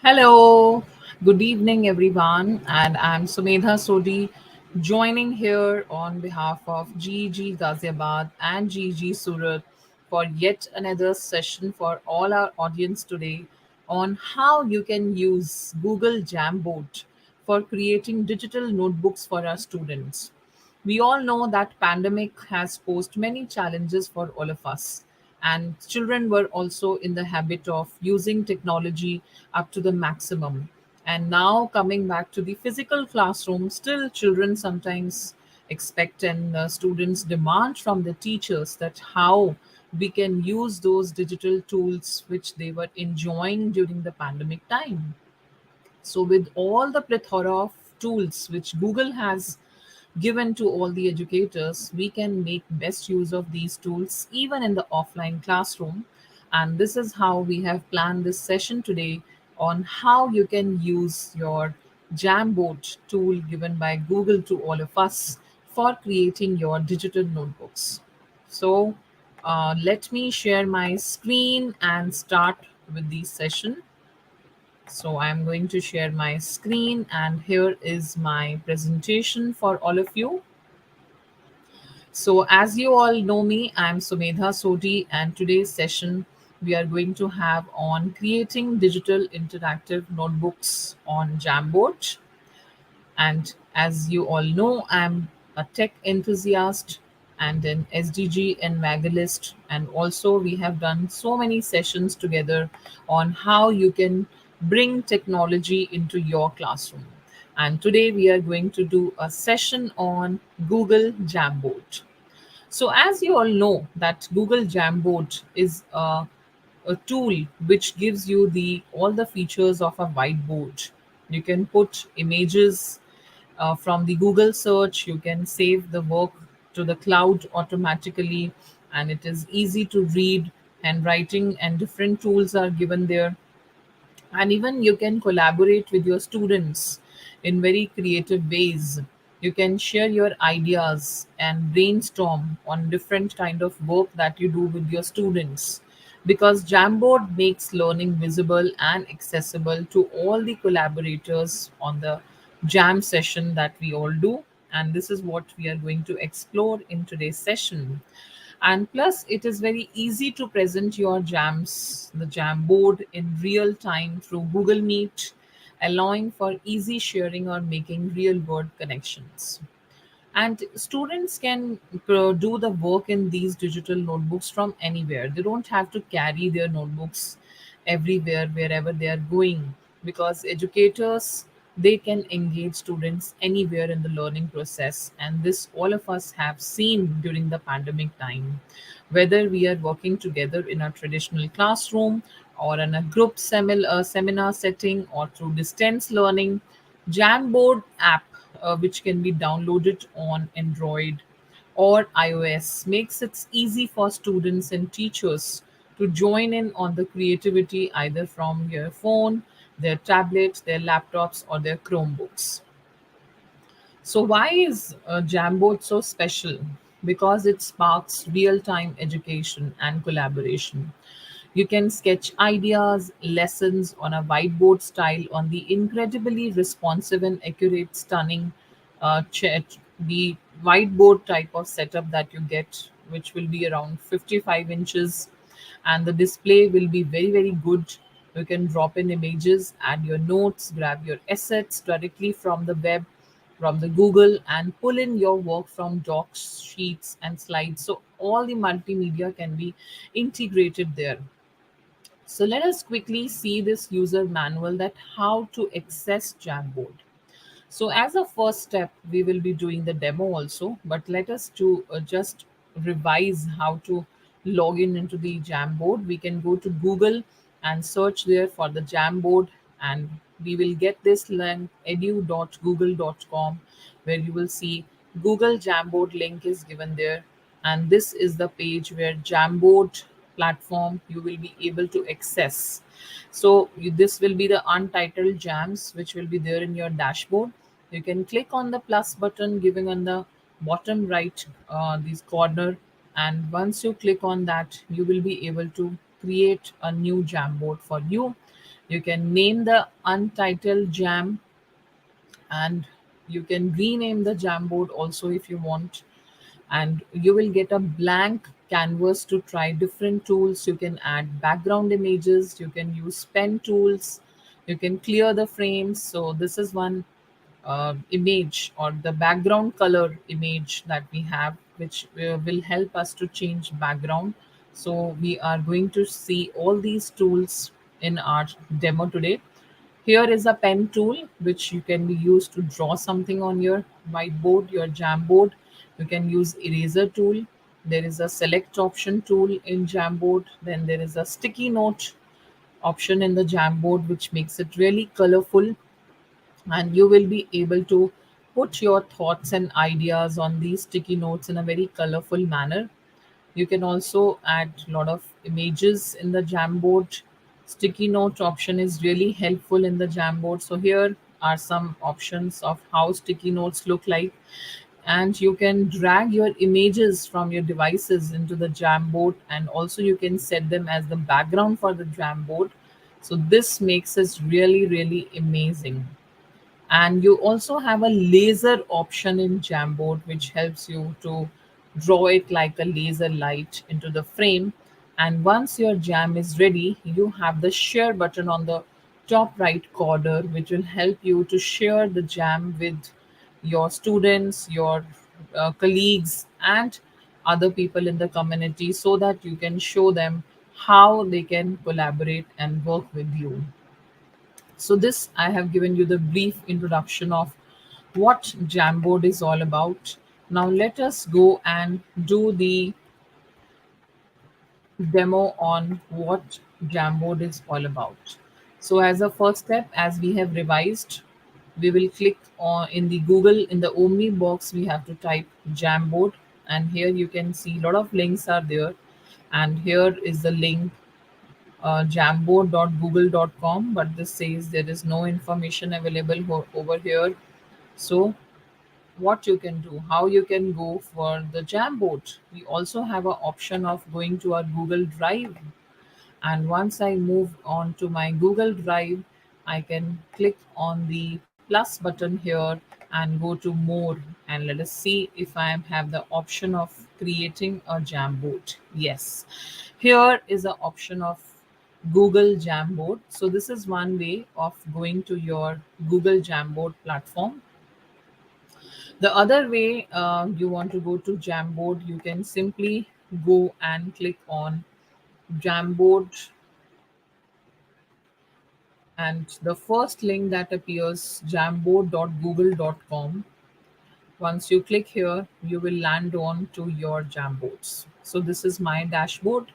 Hello, good evening, everyone, and I'm Sumedha Sodi, joining here on behalf of GG Ghaziabad and GG Surat for yet another session for all our audience today on how you can use Google Jamboard for creating digital notebooks for our students. We all know that pandemic has posed many challenges for all of us, and children were also in the habit of using technology up to the maximum. And now coming back to the physical classroom, still children sometimes expect and students demand from the teachers that how we can use those digital tools which they were enjoying during the pandemic time. So, with all the plethora of tools which Google has given to all the educators, we can make best use of these tools even in the offline classroom. And this is how we have planned this session today on how you can use your Jamboard tool given by Google to all of us for creating your digital notebooks. So, let me share my screen and start with the session. So I'm going to share my screen, and here is my presentation for all of you. So as you all know me, I'm Sumedha Sodi, and today's session we are going to have on creating digital interactive notebooks on Jamboard. And as you all know, I'm a tech enthusiast and an SDG evangelist. And also, we have done so many sessions together on how you can bring technology into your classroom. And today, we are going to do a session on Google Jamboard. So, as you all know, that Google Jamboard is a tool which gives you the all the features of a whiteboard. You can put images from the Google search. You can save the work to the cloud automatically, and it is easy to read. Handwriting and different tools are given there, and even you can collaborate with your students in very creative ways. You can share your ideas and brainstorm on different kind of work that you do with your students, because Jamboard makes learning visible and accessible to all the collaborators on the jam session that we all do. And this is what we are going to explore in today's session. And plus, it is very easy to present your jams, the Jamboard, in real time through Google Meet, allowing for easy sharing or making real world connections. And students can do the work in these digital notebooks from anywhere. They don't have to carry their notebooks everywhere, wherever they are going, because educators, they can engage students anywhere in the learning process. And this all of us have seen during the pandemic time, whether we are working together in a traditional classroom or in a group seminar setting or through distance learning. Jamboard app, which can be downloaded on Android or iOS, makes it easy for students and teachers to join in on the creativity either from their phone, their tablets, their laptops, or their Chromebooks. So, why is Jamboard so special? Because it sparks real time education and collaboration. You can sketch ideas, lessons on a whiteboard style on the incredibly responsive and accurate, stunning chat, the whiteboard type of setup that you get, which will be around 55 inches, and the display will be very, very good. You can drop in images, add your notes, grab your assets directly from the web, from the Google, and pull in your work from docs, sheets, and slides. So all the multimedia can be integrated there. So let us quickly see this user manual that how to access Jamboard. So as a first step, we will be doing the demo also, but let us to just revise how to log in into the Jamboard. We can go to Google and search there for the Jamboard, and we will get this link edu.google.com, where you will see Google Jamboard link is given there, and this is the page where Jamboard platform you will be able to access. So this will be the untitled jams which will be there in your dashboard. You can click on the plus button given on the bottom right this corner, and once you click on that, you will be able to create a new Jamboard for you. You can name the untitled jam, and you can rename the Jamboard also if you want. And you will get a blank canvas to try different tools. You can add background images, you can use pen tools, you can clear the frames. So this is one image, or the background color image that we have, which will help us to change background. So we are going to see all these tools in our demo today. Here is a pen tool which you can be used to draw something on your whiteboard, your Jamboard. You can use eraser tool. There is a select option tool in Jamboard. Then there is a sticky note option in the Jamboard, which makes it really colorful, and you will be able to put your thoughts and ideas on these sticky notes in a very colorful manner. You can also add a lot of images in the Jamboard. Sticky note option is really helpful in the Jamboard. So here are some options of how sticky notes look like. And you can drag your images from your devices into the Jamboard, and also you can set them as the background for the Jamboard. So this makes it really, really amazing. And you also have a laser option in Jamboard, which helps you to draw it like a laser light into the frame. And once your jam is ready, you have the share button on the top right corner, which will help you to share the jam with your students, your colleagues, and other people in the community, so that you can show them how they can collaborate and work with you. So, this I have given you the brief introduction of what Jamboard is all about. Now, let us go and do the demo on what Jamboard is all about. So, as a first step, as we have revised, we will click on in the Google, in the Omni box. We have to type Jamboard, and here you can see a lot of links are there. And here is the link, jamboard.google.com, but this says there is no information available over here. So what you can do, how you can go for the Jamboard, we also have an option of going to our Google Drive. And once I move on to my Google Drive, I can click on the plus button here and go to more. And let us see if I have the option of creating a Jamboard. Yes, here is the option of Google Jamboard. So this is one way of going to your Google Jamboard platform. The other way, you want to go to Jamboard, you can simply go and click on Jamboard, and the first link that appears, jamboard.google.com. Once you click here, you will land on to your Jamboards. So this is my dashboard.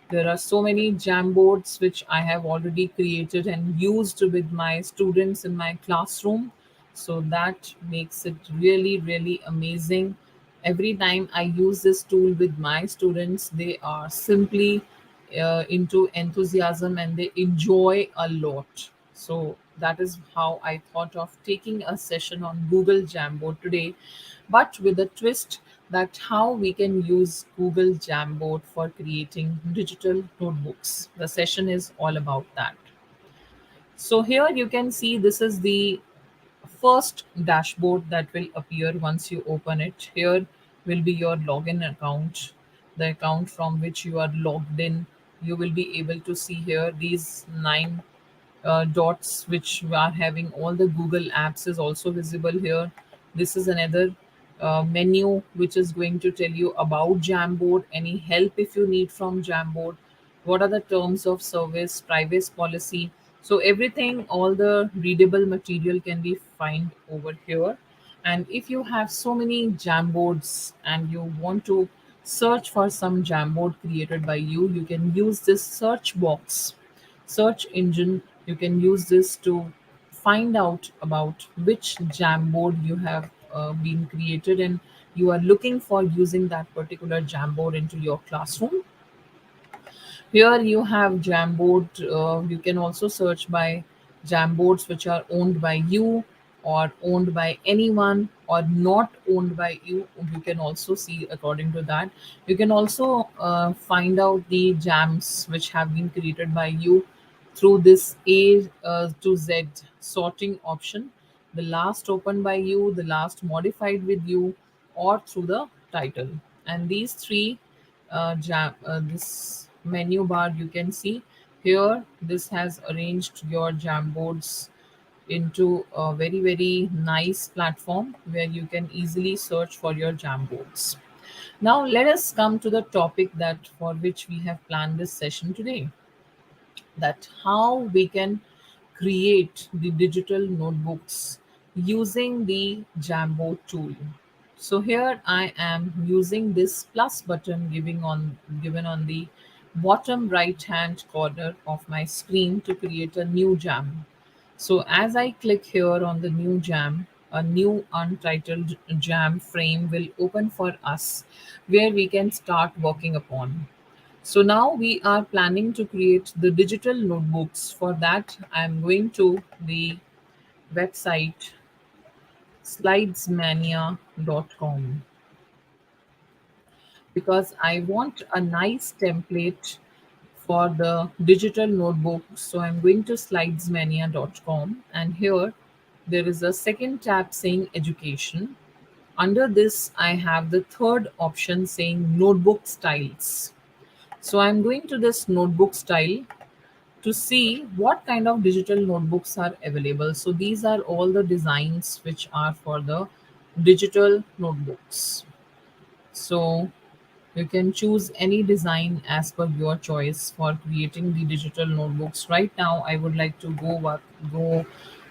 There are so many Jamboards which I have already created and used with my students in my classroom. So that makes it really, really amazing. Every time I use this tool with my students, they are simply into enthusiasm and they enjoy a lot. So that is how I thought of taking a session on Google Jamboard today, but with a twist, that how we can use Google Jamboard for creating digital notebooks. The session is all about that. So here you can see this is the first dashboard that will appear once you open it. Here will be your login account, the account from which you are logged in. You will be able to see here these nine dots which are having all the Google apps is also visible here. This is another menu which is going to tell you about Jamboard, any help if you need from Jamboard, what are the terms of service, privacy policy. So everything, all the readable material can be found over here. And if you have so many Jamboards and you want to search for some Jamboard created by you can use this search box, search engine. You can use this to find out about which Jamboard you have been created, and you are looking for using that particular Jamboard into your classroom. Here you have Jamboard. You can also search by Jamboards which are owned by you, or owned by anyone, or not owned by you. You can also see according to that. You can also find out the jams which have been created by you, through this A to Z sorting option, the last opened by you, the last modified with you, or through the title. And these three, this menu bar you can see here, this has arranged your Jamboards into a very, very nice platform where you can easily search for your Jamboards. Now, let us come to the topic that for which we have planned this session today, that how we can create the digital notebooks using the Jamboard tool. So here I am using this plus button given on the bottom right hand corner of my screen to create a new jam. So as I click here on the new jam, a new untitled jam frame will open for us where we can start working upon. So now we are planning to create the digital notebooks. For that, I'm going to the website slidesmania.com because I want a nice template for the digital notebook. So I'm going to slidesmania.com, and here there is a second tab saying education. Under this, I have the third option saying notebook styles. So I'm going to this notebook style to see what kind of digital notebooks are available. So these are all the designs which are for the digital notebooks. So you can choose any design as per your choice for creating the digital notebooks. Right now, I would like to go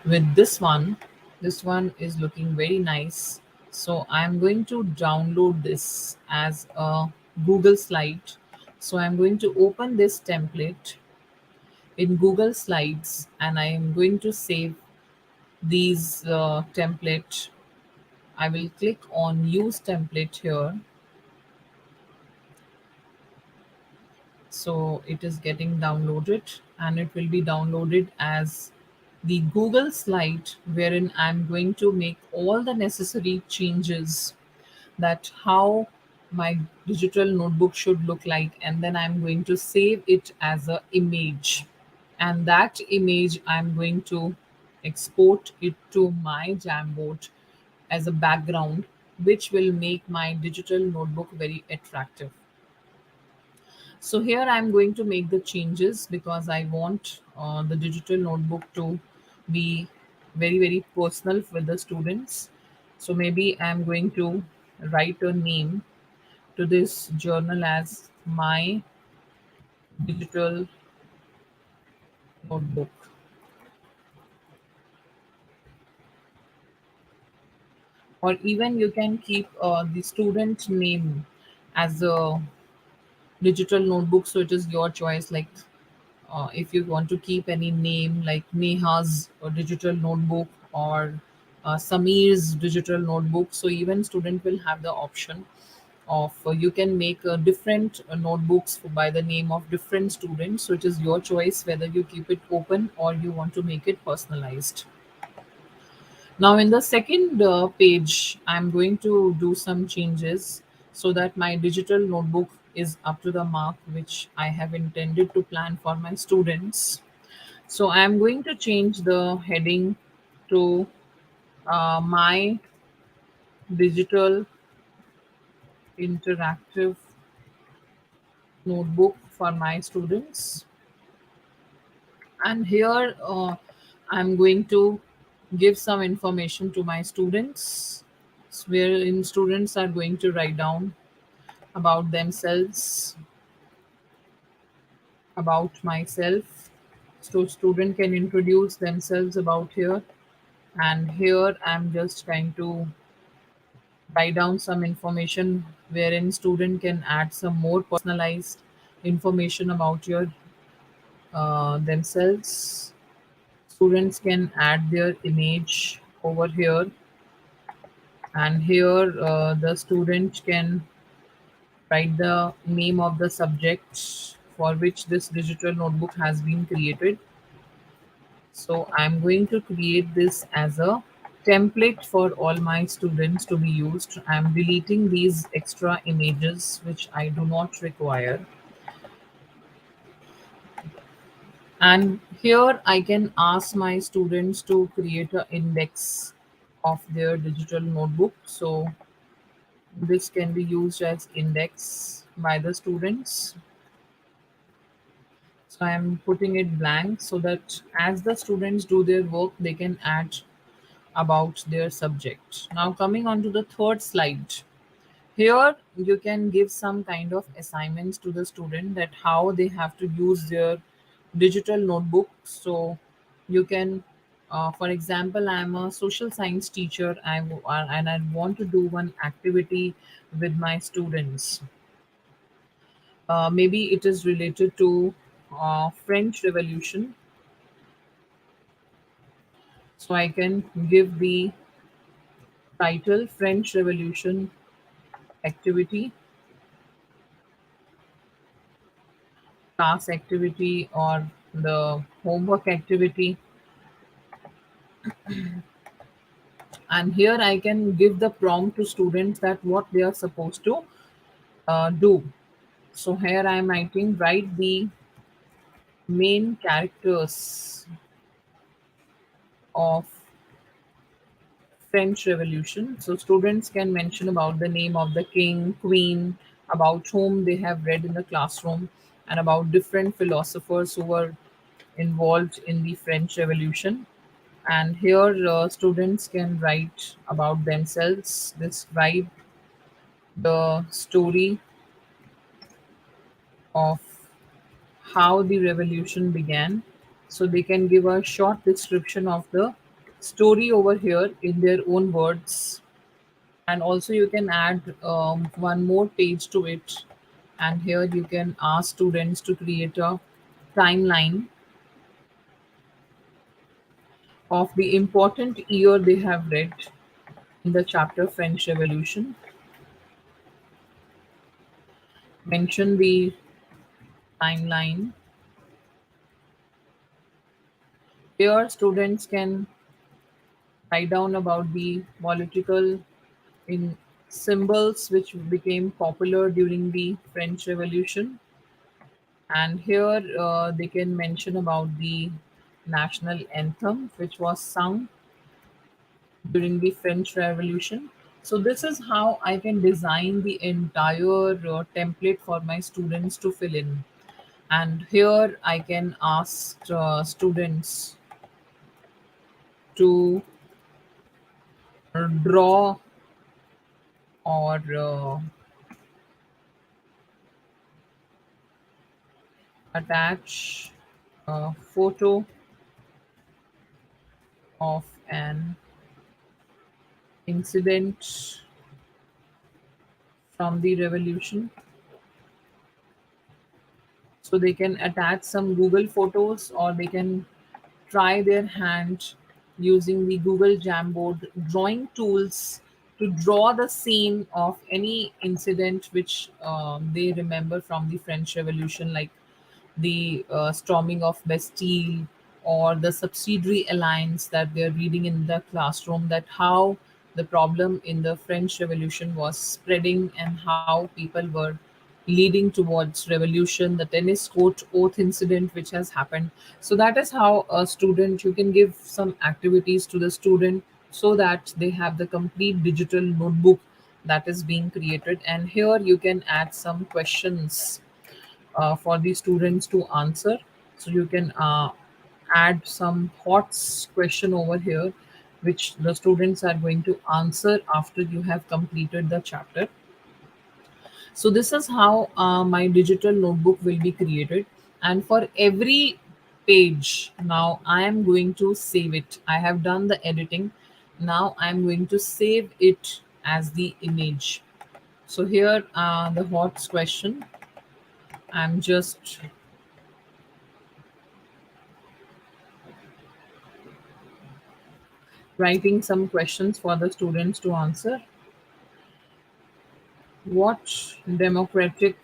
with this one. This one is looking very nice. So I'm going to download this as a Google slide. So I'm going to open this template in Google Slides, and I am going to save these template. I will click on use template here. So it is getting downloaded, and it will be downloaded as the Google slide wherein I'm going to make all the necessary changes, that how my digital notebook should look like, and then I'm going to save it as a image, and that image I'm going to export it to my Jamboard as a background, which will make my digital notebook very attractive. So here I'm going to make the changes because I want the digital notebook to be very, very personal for the students. So maybe I'm going to write a name to this journal as my digital notebook. Or even you can keep the student name as a digital notebook. So it is your choice. Like if you want to keep any name like Neha's digital notebook, or Samir's digital notebook. So even student will have the option of you can make different notebooks by the name of different students. So it is your choice whether you keep it open or you want to make it personalized. Now in the second page, I'm going to do some changes so that my digital notebook is up to the mark which I have intended to plan for my students. So I'm going to change the heading to my digital interactive notebook for my students. And here I'm going to give some information to my students, wherein students are going to write down about themselves, about myself. So student can introduce themselves about here. And here I'm just trying to write down some information wherein student can add some more personalized information about your themselves. Students can add their image over here, and here the student can write the name of the subject for which this digital notebook has been created. So I'm going to create this as a template for all my students to be used. I'm deleting these extra images which I do not require. And here I can ask my students to create an index of their digital notebook. So this can be used as index by the students. So I'm putting it blank so that as the students do their work, they can add about their subject. Now coming on to the third slide. Here you can give some kind of assignments to the student that how they have to use their digital notebook. So you can, for example, I'm a social science teacher, and I want to do one activity with my students. Maybe it is related to French Revolution. So I can give the title French Revolution activity, class activity, or the homework activity. And here I can give the prompt to students that what they are supposed to do. So here I am writing write the main characters of French Revolution. So students can mention about the name of the king, queen, about whom they have read in the classroom, and about different philosophers who were involved in the French Revolution. And here students can write about themselves, describe the story of how the revolution began. So they can give a short description of the story over here in their own words. And also you can add one more page to it. And here you can ask students to create a timeline of the important year they have read in the chapter French Revolution. Mention the timeline. Here students can write down about the political in symbols which became popular during the French Revolution. And here they can mention about the national anthem which was sung during the French Revolution. So this is how I can design the entire template for my students to fill in. And here I can ask students to draw or attach a photo of an incident from the revolution. So they can attach some Google photos or they can try their hand using the Google Jamboard drawing tools to draw the scene of any incident which they remember from the French Revolution, like the storming of Bastille or the subsidiary alliance that they're reading in the classroom, that how the problem in the French Revolution was spreading and how people were leading towards revolution, the tennis court oath incident which has happened. So that is how a student, you can give some activities to the student so that they have the complete digital notebook that is being created. And here you can add some questions for the students to answer. So you can add some thoughts question over here which the students are going to answer after you have completed the chapter. So this is how my digital notebook will be created. And for every page, now I am going to save it. I have done the editing. Now I am going to save it as the image. So here, the HOTS question. I'm just writing some questions for the students to answer. What democratic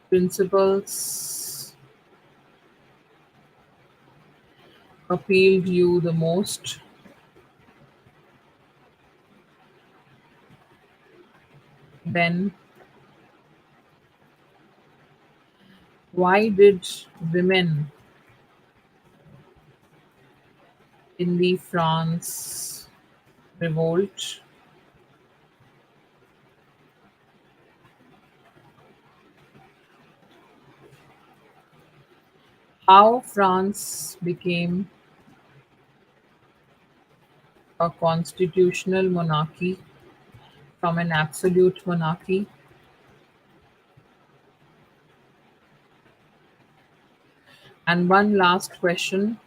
principles appealed you the most? Then Why did women in the France revolt? How France became a constitutional monarchy from an absolute monarchy? And one last question,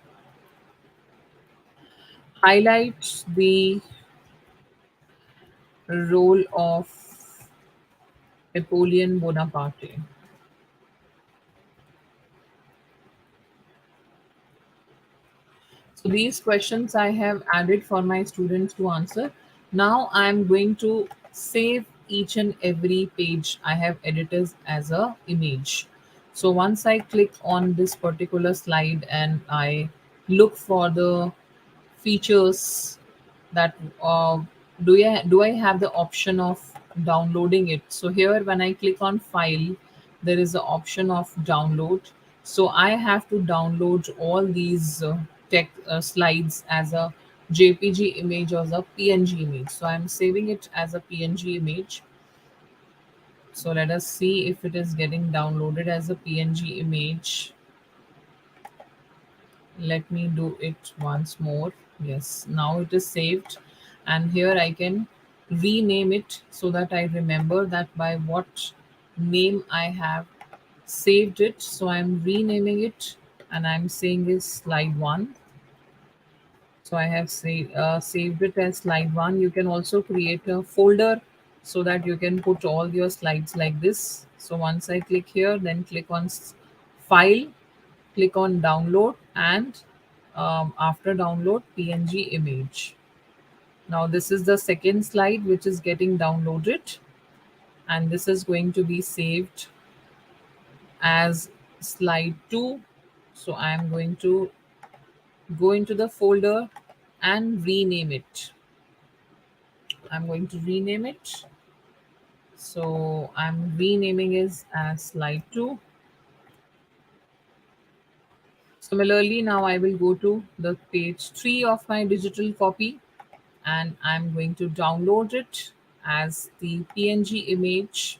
highlight the role of Napoleon Bonaparte. So these questions I have added for my students to answer. Now I'm going to save each and every page I have edited as a image. So once I click on this particular slide and I look for the features that do I have the option of downloading it. So here when I click on file, there is the option of download. So I have to download all these tech slides as a JPG image or a PNG image. So I'm saving it as a PNG image. So let us see if it is getting downloaded as a PNG image. Let me do it once more. Yes, now it is saved, and here I can rename it so that I remember that by what name I have saved it. So I'm renaming it and I'm saying is slide 1. So I have saved it as slide 1. You can also create a folder so that you can put all your slides like this. So once I click here, then click on file, click on download, and after download, PNG image. Now this is the second slide which is getting downloaded, and this is going to be saved as slide 2. So I am going to go into the folder and rename it. I'm going to rename it. So I'm renaming it as slide 2. Similarly, now I will go to the page 3 of my digital copy and I'm going to download it as the PNG image,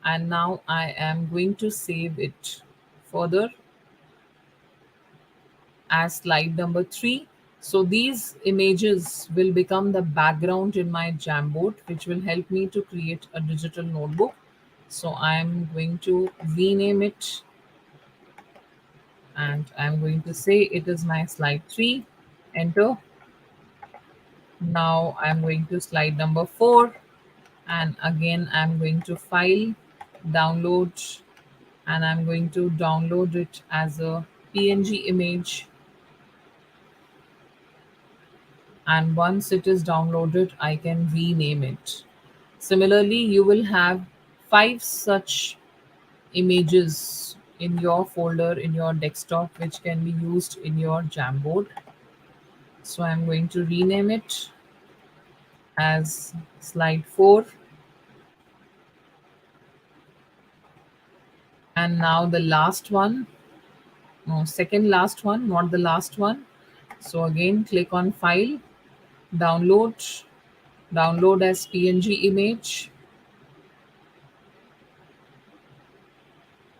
and now I am going to save it further as slide number 3. So these images will become the background in my Jamboard, which will help me to create a digital notebook. So I'm going to rename it and I'm going to say it is my slide 3. Enter. Now I'm going to slide number 4, and again I'm going to file, download, and I'm going to download it as a PNG image. And once it is downloaded, I can rename it. Similarly, you will have 5 such images in your folder in your desktop which can be used in your Jamboard. So I'm going to rename it as slide 4. And now the last one, no, second last one, not the last one. So again, click on file, download, download as PNG image.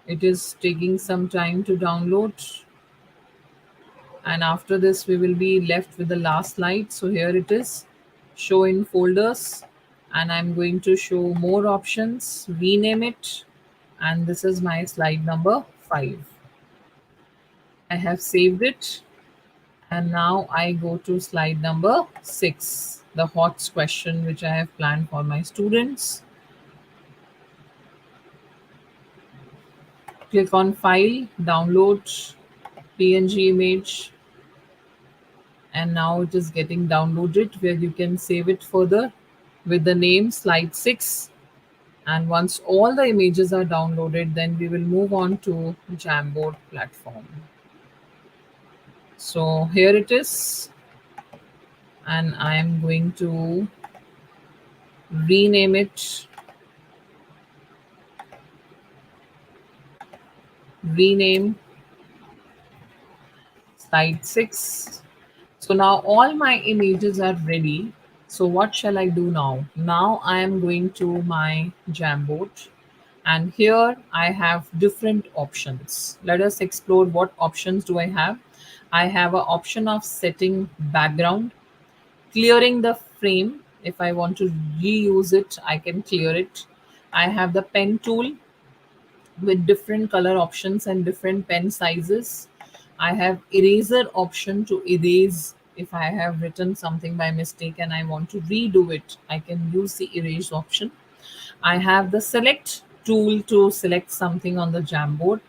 It is taking some time to download. And after this, we will be left with the last slide. So here it is, show in folders. And I'm going to show more options, rename it. And this is my slide number 5. I have saved it. And now I go to slide number 6, the HOTS question which I have planned for my students. Click on file, download PNG image, and now it is getting downloaded where you can save it further with the name slide 6. And once all the images are downloaded, then we will move on to Jamboard platform. So here it is, and I am going to rename it rename slide 6. So now all my images are ready. So what shall I do now? Now I am going to my Jamboard, and here I have different options. Let us explore what options do I have. I have an option of setting background, clearing the frame. If I want to reuse it, I can clear it. I have the pen tool with different color options and different pen sizes. I have eraser option to erase. If I have written something by mistake and I want to redo it, I can use the erase option. I have the select tool to select something on the Jamboard.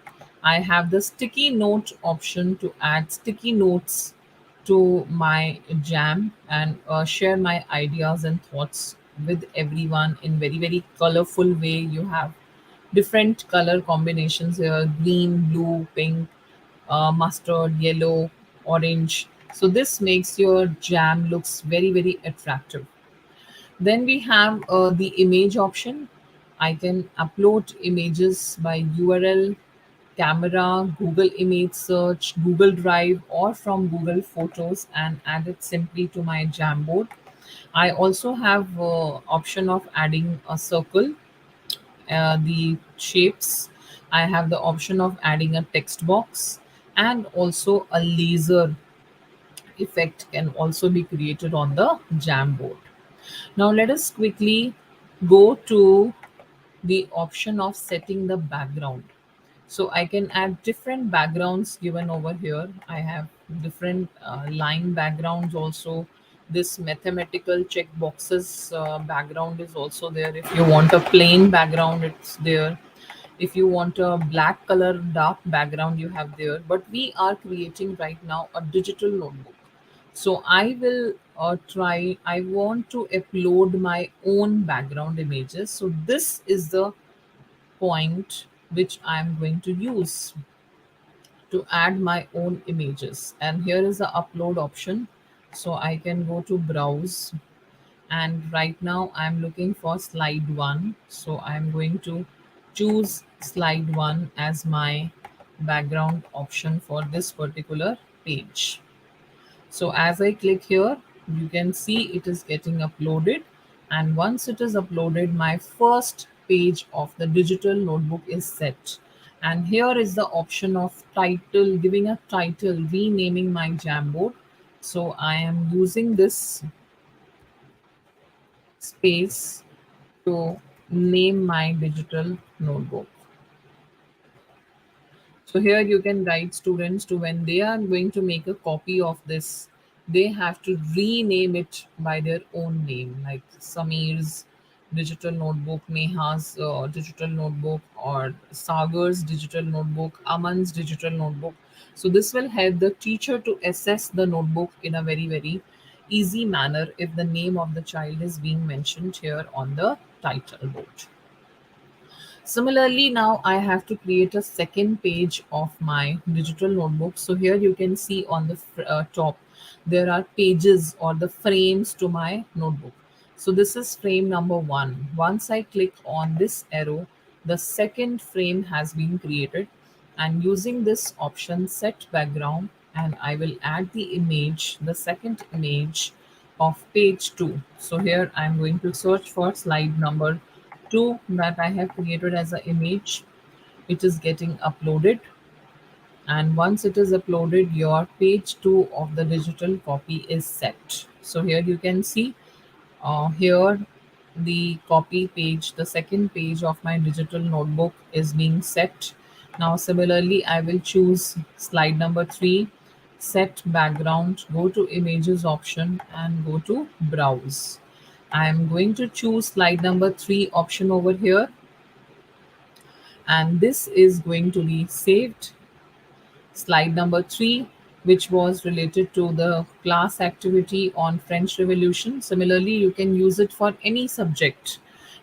I have the sticky note option to add sticky notes to my jam and share my ideas and thoughts with everyone in very very colorful way. You have different color combinations here: green, blue, pink, mustard, yellow, orange. So this makes your jam looks very very attractive. Then we have the image option. I can upload images by URL, camera, Google image search, Google Drive, or from Google Photos and add it simply to my Jamboard. I also have option of adding a circle, the shapes. I have the option of adding a text box, and also a laser effect can also be created on the Jamboard. Now let us quickly go to the option of setting the background. So I can add different backgrounds given over here. I have different line backgrounds also. This mathematical check boxes background is also there. If you want a plain background, it's there. If you want a black color dark background, you have there. But we are creating right now a digital notebook. So I will I want to upload my own background images. So this is the point which I'm going to use to add my own images. And here is the upload option. So I can go to browse, and right now I'm looking for slide 1. So I'm going to choose slide 1 as my background option for this particular page. So as I click here, you can see it is getting uploaded. And once it is uploaded, my first page of the digital notebook is set. And here is the option of title, giving a title, renaming my Jamboard. So I am using this space to name my digital notebook. So here you can guide students to, when they are going to make a copy of this, they have to rename it by their own name, like Samir's digital notebook, Neha's digital notebook, or Sagar's digital notebook, Aman's digital notebook. So this will help the teacher to assess the notebook in a very, very easy manner if the name of the child is being mentioned here on the title board. Similarly, now I have to create a second page of my digital notebook. So here you can see on the top, there are pages or the frames to my notebook. So this is frame number 1. Once I click on this arrow, the second frame has been created. And using this option, set background, and I will add the image, the second image of page 2. So here I'm going to search for slide number 2 that I have created as an image. It is getting uploaded, and once it is uploaded, your page 2 of the digital copy is set. So here you can see here the copy page, the second page of my digital notebook is being set. Now similarly, I will choose slide number 3, set background, go to images option and go to browse. I am going to choose slide number 3 option over here, and this is going to be saved. Slide number 3, which was related to the class activity on French Revolution. Similarly, you can use it for any subject,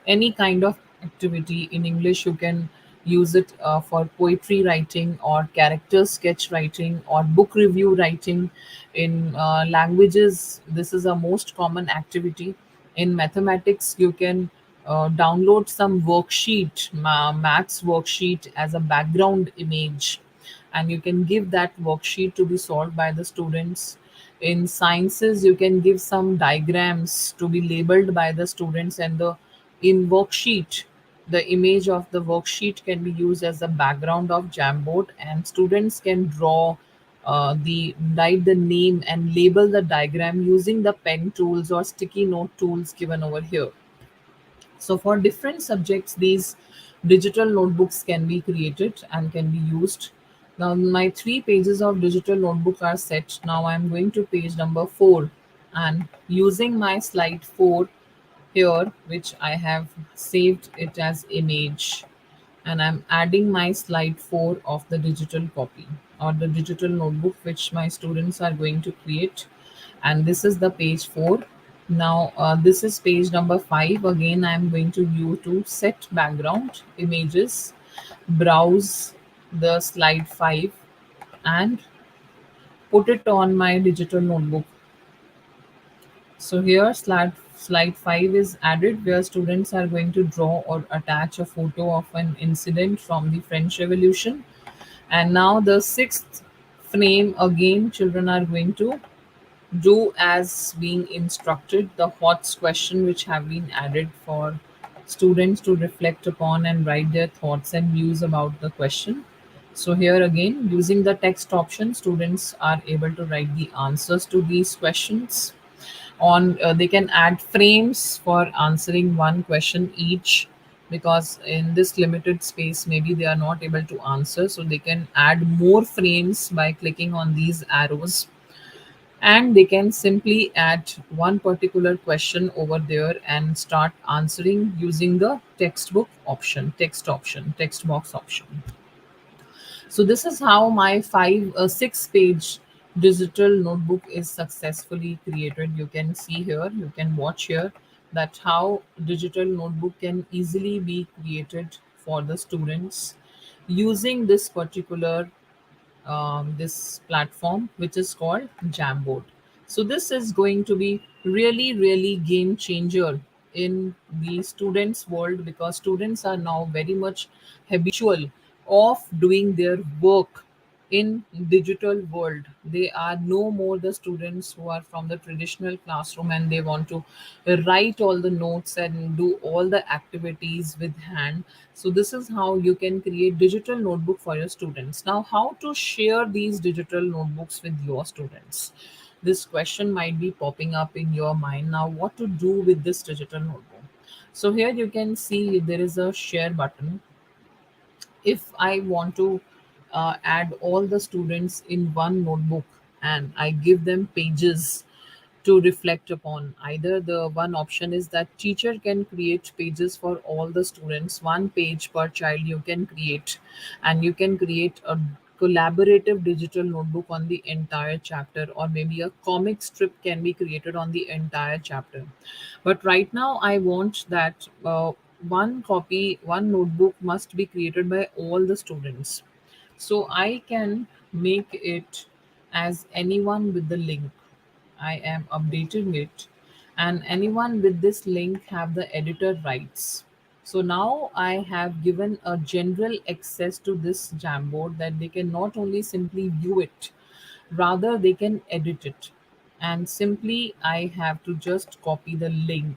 any kind of activity. In English, you can use it for poetry writing or character sketch writing or book review writing. In languages, this is a most common activity. In mathematics, you can download some worksheet, maths worksheet as a background image, and you can give that worksheet to be solved by the students. In sciences, you can give some diagrams to be labeled by the students, and the in worksheet, the image of the worksheet can be used as a background of Jamboard, and students can draw the write the name and label the diagram using the pen tools or sticky note tools given over here. So for different subjects, these digital notebooks can be created and can be used. Now my 3 pages of digital notebook are set. Now I'm going to page number 4, and using my slide 4 here, which I have saved it as image, and I'm adding my slide 4 of the digital copy or the digital notebook which my students are going to create. And this is the page 4. Now this is page number 5. Again, I'm going to view to set background images, browse the slide 5, and put it on my digital notebook. So here slide 5 is added, where students are going to draw or attach a photo of an incident from the French Revolution. And now the sixth frame, again children are going to do as being instructed, the HOTS question which have been added for students to reflect upon and write their thoughts and views about the question. So here again, using the text option, students are able to write the answers to these questions. On they can add frames for answering one question each, because in this limited space maybe they are not able to answer, so they can add more frames by clicking on these arrows, and they can simply add one particular question over there and start answering using the textbook option, text box option. So this is how my 6 page digital notebook is successfully created. You can see here, you can watch here that how digital notebook can easily be created for the students using this particular this platform which is called Jamboard. So this is going to be really, really game changer in the students' world, because students are now very much habitual of doing their work in digital world. They are no more the students who are from the traditional classroom and they want to write all the notes and do all the activities with hand. So this is how you can create digital notebook for your students. Now, how to share these digital notebooks with your students? This question might be popping up in your mind. Now, what to do with this digital notebook? So here you can see there is a share button. If I want to add all the students in one notebook and I give them pages to reflect upon, either the one option is that teacher can create pages for all the students, one page per child you can create, and you can create a collaborative digital notebook on the entire chapter, or maybe a comic strip can be created on the entire chapter. But right now I want that one notebook must be created by all the students. So I can make it as anyone with the link. I am updating it, and anyone with this link have the editor rights. So now I have given a general access to this Jamboard, that they can not only simply view it, rather they can edit it. And simply I have to just copy the link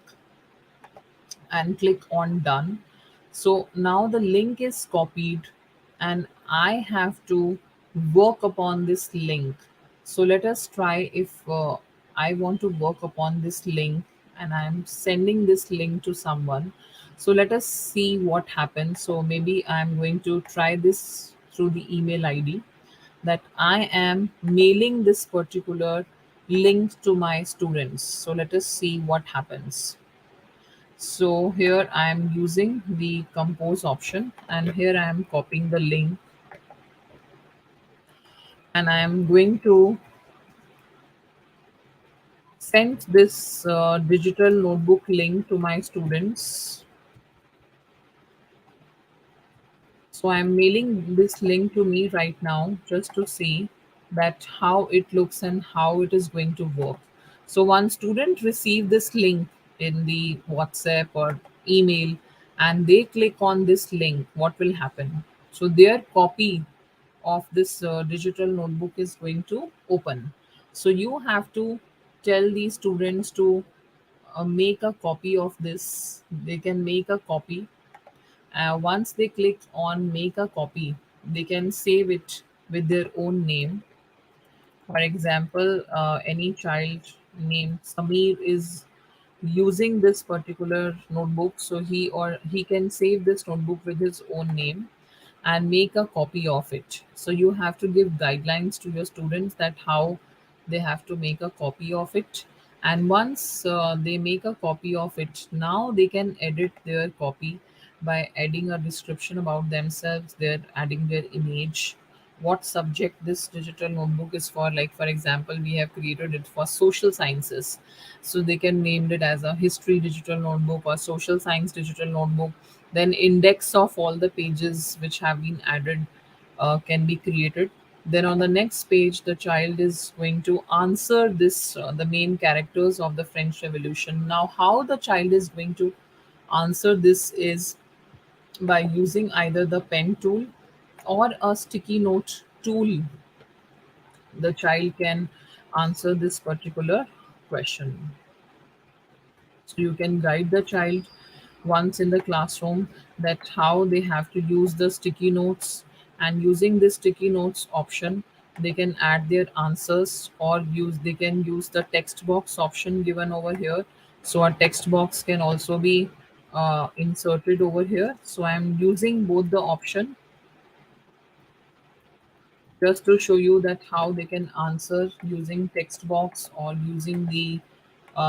and click on done. So now the link is copied and I have to work upon this link. So let us try if I want to work upon this link and I'm sending this link to someone. So let us see what happens. So maybe I'm going to try this through the email ID, that I am mailing this particular link to my students. So let us see what happens. So here I am using the compose option, and here I am copying the link, and I am going to send this digital notebook link to my students. So I am mailing this link to me right now just to see that how it looks and how it is going to work. So one student receive this link, in the WhatsApp or email, and they click on this link, what will happen? So their copy of this digital notebook is going to open. So you have to tell the students to make a copy of this. They can make a copy. Once they click on make a copy, they can save it with their own name. For example, any child named Samir is using this particular notebook, so he can save this notebook with his own name and make a copy of it. So you have to give guidelines to your students that how they have to make a copy of it. And once they make a copy of it, now they can edit their copy by adding a description about themselves. They're adding their image, what subject this digital notebook is for. Like for example, we have created it for social sciences, so they can name it as a history digital notebook or social science digital notebook. Then index of all the pages which have been added can be created. Then on the next page, the child is going to answer this the main characters of the French Revolution. Now how the child is going to answer this is by using either the pen tool or a sticky note tool. The child can answer this particular question. So you can guide the child once in the classroom that how they have to use the sticky notes, and using this sticky notes option they can add their answers, or use they can use the text box option given over here. So a text box can also be inserted over here. So I'm using both the option just to show you that how they can answer using text box or using the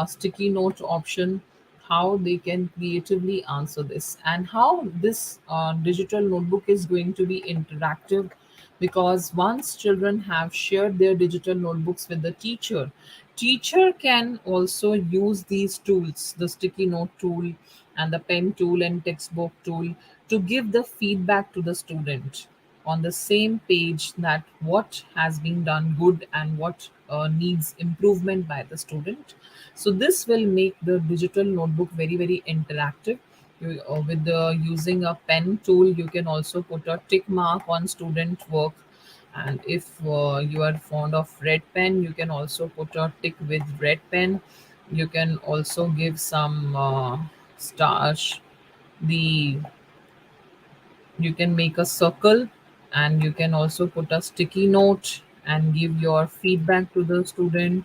sticky note option, how they can creatively answer this, and how this digital notebook is going to be interactive. Because once children have shared their digital notebooks with the teacher can also use these tools, the sticky note tool and the pen tool and textbook tool, to give the feedback to the student on the same page that what has been done good and what needs improvement by the student. So this will make the digital notebook very very interactive. With the using a pen tool, you can also put a tick mark on student work, and if you are fond of red pen, you can also put a tick with red pen. You can also give some stars. The You can make a circle, and you can also put a sticky note and give your feedback to the student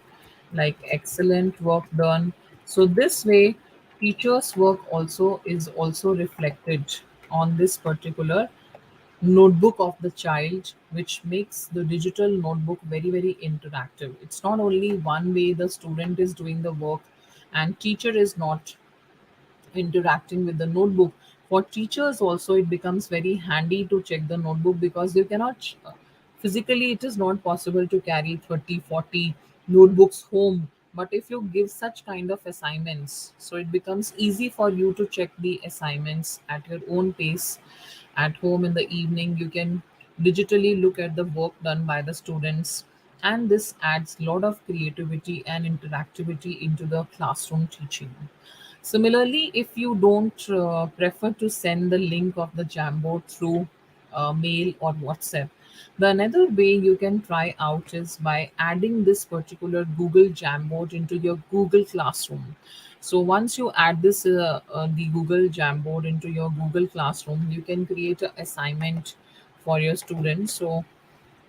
like excellent work done. So this way teachers work also is also reflected on this particular notebook of the child, which makes the digital notebook very very interactive. It's not only one way the student is doing the work and teacher is not interacting with the notebook. For teachers also it becomes very handy to check the notebook, because you cannot physically, it is not possible to carry 30, 40 notebooks home. But if you give such kind of assignments, so it becomes easy for you to check the assignments at your own pace. At home in the evening you can digitally look at the work done by the students, and this adds a lot of creativity and interactivity into the classroom teaching. Similarly, if you don't prefer to send the link of the Jamboard through mail or WhatsApp, the another way you can try out is by adding this particular Google Jamboard into your Google Classroom. So once you add this the Google Jamboard into your Google Classroom, you can create an assignment for your students. So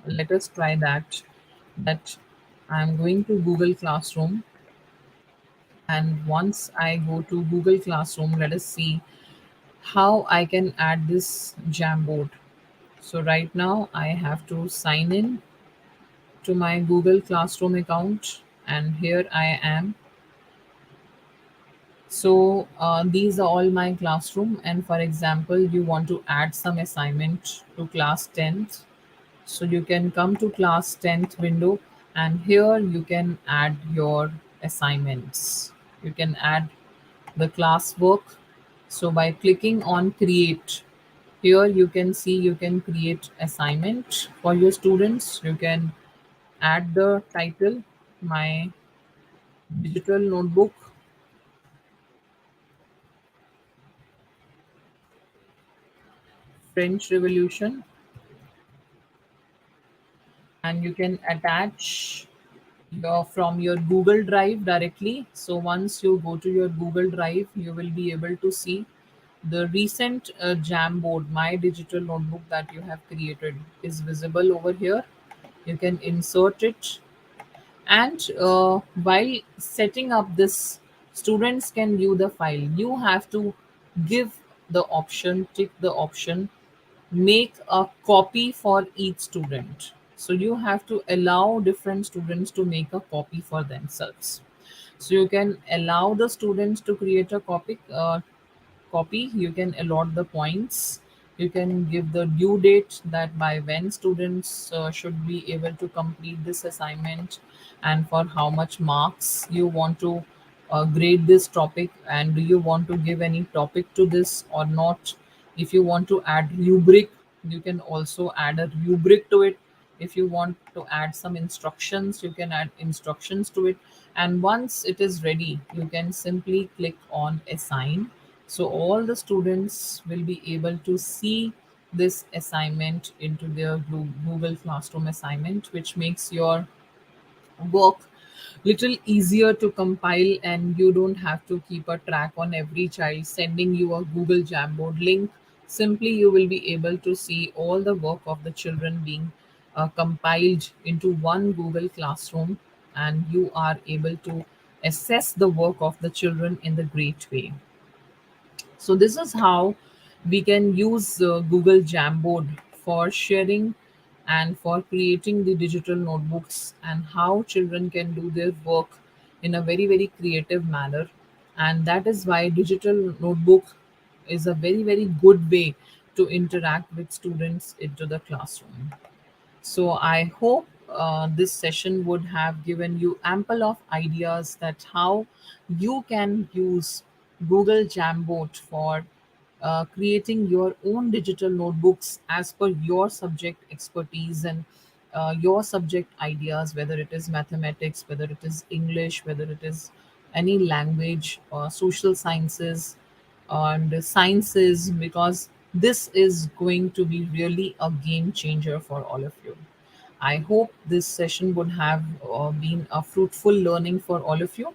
let us try that. That I'm going to Google Classroom, and once I go to Google Classroom, let us see how I can add this Jamboard. So right now I have to sign in to my Google Classroom account, and here I am. So these are all my classroom, and for example you want to add some assignment to class 10th, so you can come to class 10th window, and here you can add your assignments. You can add the classwork. So by clicking on create, here you can see you can create assignment for your students. You can add the title, my digital notebook, French Revolution, and you can attach from your Google Drive directly. So once you go to your Google Drive, you will be able to see the recent Jamboard, my digital notebook that you have created is visible over here. You can insert it, and while setting up this, students can view the file. You have to give the option, tick the option, make a copy for each student. So you have to allow different students to make a copy for themselves. So you can allow the students to create a copy. You can allot the points. You can give the due date, that by when students should be able to complete this assignment, and for how much marks you want to grade this topic, and do you want to give any topic to this or not. If you want to add rubric, you can also add a rubric to it. If you want to add some instructions, you can add instructions to it. And once it is ready, you can simply click on assign. So all the students will be able to see this assignment into their Google Classroom assignment, which makes your work little easier to compile, and you don't have to keep a track on every child sending you a Google Jamboard link. Simply you will be able to see all the work of the children being compiled into one Google Classroom, and you are able to assess the work of the children in the great way. So this is how we can use Google Jamboard for sharing and for creating the digital notebooks, and how children can do their work in a very, very creative manner. And that is why digital notebook is a very, very good way to interact with students into the classroom. So I hope this session would have given you ample of ideas that how you can use Google Jamboard for creating your own digital notebooks as per your subject expertise and your subject ideas, whether it is mathematics, whether it is English, whether it is any language or social sciences and sciences, because this is going to be really a game changer for all of you. I hope this session would have been a fruitful learning for all of you.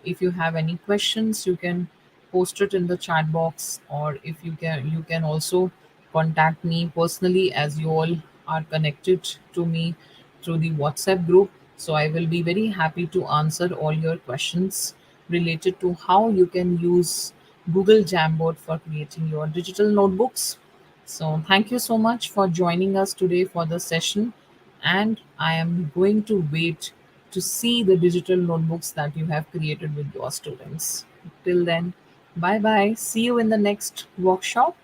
If you have any questions, you can post it in the chat box, or if you can also contact me personally, as you all are connected to me through the WhatsApp group. So I will be very happy to answer all your questions related to how you can use Google Jamboard for creating your digital notebooks. So thank you so much for joining us today for the session, and I am going to wait to see the digital notebooks that you have created with your students. Till then, bye bye. See you in the next workshop.